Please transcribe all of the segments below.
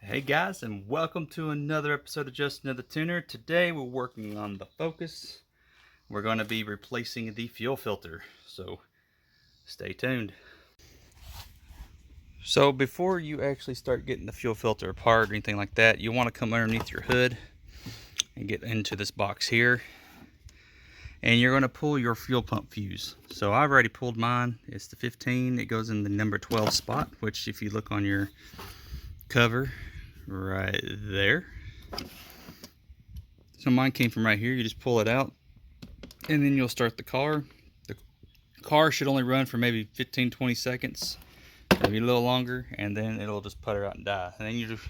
Hey guys, and welcome to another episode of Just Another Tuner. Today we're working on the Focus. We're going to be replacing the fuel filter, so stay tuned. So before you actually start getting the fuel filter apart or anything like that, you want to come underneath your hood and get into this box here. And you're going to pull your fuel pump fuse. So I've already pulled mine. It's the 15. It goes in the number 12 spot, which if you look on your cover right there. So mine came from right here. You just pull it out and then you'll start the car. The car should only run for maybe 15-20 seconds, maybe a little longer, and then it'll just putter out and die. And then you just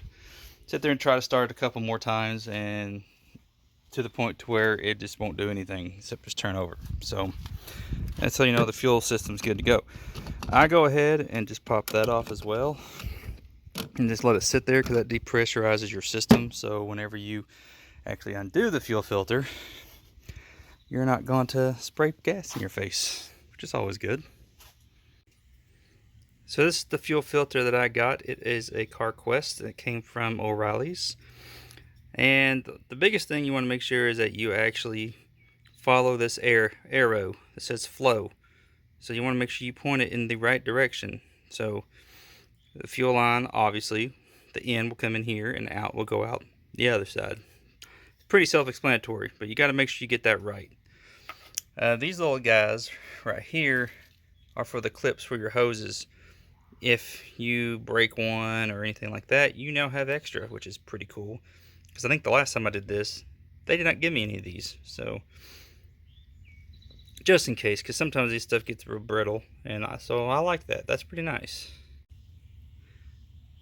sit there and try to start it a couple more times, and to the point to where it just won't do anything except just turn over. So that's how you know the fuel system's good to go. I go ahead and just pop that off as well and just let it sit there, because that depressurizes your system. So whenever you actually undo the fuel filter, you're not going to spray gas in your face, which is always good. So this is the fuel filter that I got. It is a CarQuest that came from O'Reilly's. And the biggest thing you want to make sure is that you actually follow this arrow that says flow. So you want to make sure you point it in the right direction. So the fuel line, obviously, the in will come in here and out will go out the other side. It's pretty self-explanatory, but you got to make sure you get that right. These little guys right here are for the clips for your hoses. If you break one or anything like that, you now have extra, which is pretty cool. Because I think the last time I did this, they did not give me any of these. So just in case, because sometimes these stuff gets real brittle, and so I like that. That's pretty nice.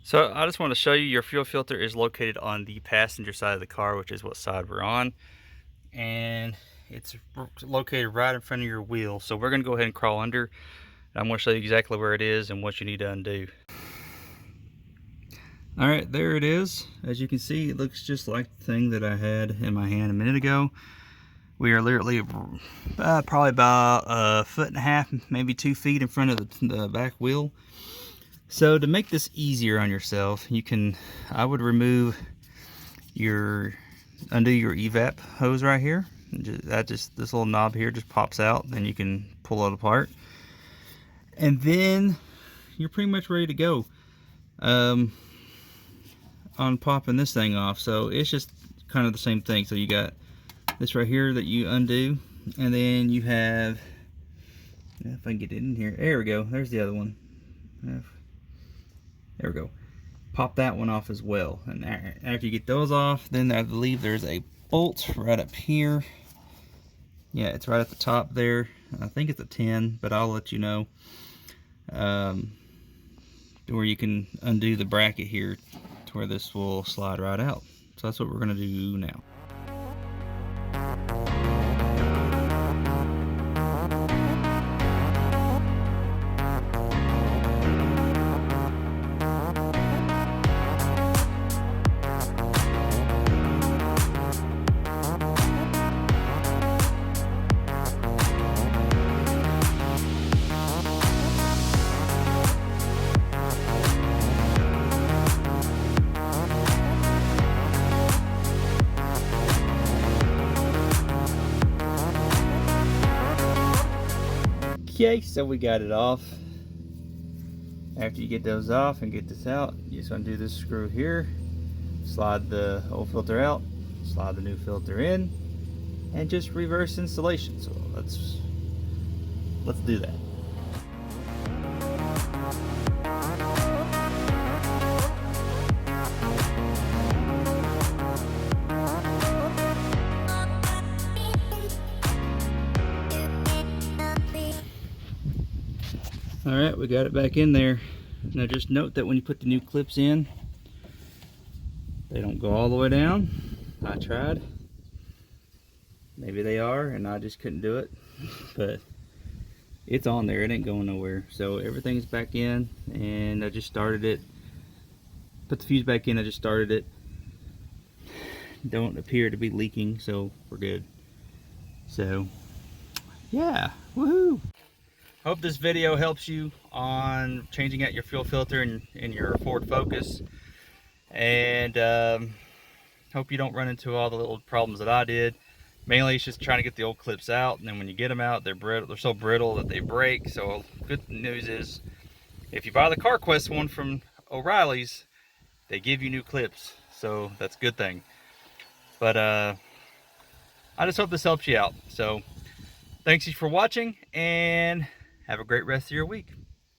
So I just want to show you, your fuel filter is located on the passenger side of the car, which is what side we're on. And it's located right in front of your wheel. So we're going to go ahead and crawl under. I'm going to show you exactly where it is and what you need to undo. Alright, there it is. As you can see, it looks just like the thing that I had in my hand a minute ago. We are literally probably about 1.5 feet, maybe 2 feet in front of the back wheel. So to make this easier on yourself, I would undo your evap hose right here. This little knob here just pops out, then you can pull it apart. And then you're pretty much ready to go on popping this thing off. So it's just kind of the same thing. So you got this right here that you undo, and then you have, if I can get it in here, there we go, there's the other one. There we go. Pop that one off as well. And after you get those off, then I believe there's a bolt right up here. Yeah, it's right at the top there. I think it's a 10, but I'll let you know. Where you can undo the bracket here to where this will slide right out. So that's what we're going to do now. Okay, so we got it off. After you get those off and get this out, you just undo this screw here, slide the old filter out, slide the new filter in, and just reverse installation. So let's do that. Alright, we got it back in there. Now just note that when you put the new clips in, they don't go all the way down. I tried. Maybe they are, and I just couldn't do it. But it's on there, it ain't going nowhere. So everything's back in, and I just started it. Put the fuse back in, I just started it. Don't appear to be leaking, so we're good. So yeah, woohoo! Hope this video helps you on changing out your fuel filter in your Ford Focus. And hope you don't run into all the little problems that I did. Mainly it's just trying to get the old clips out, and then when you get them out, they're brittle. They're so brittle that they break. So good news is, if you buy the CarQuest one from O'Reilly's, they give you new clips. So that's a good thing. But I just hope this helps you out. So thanks you for watching, and have a great rest of your week.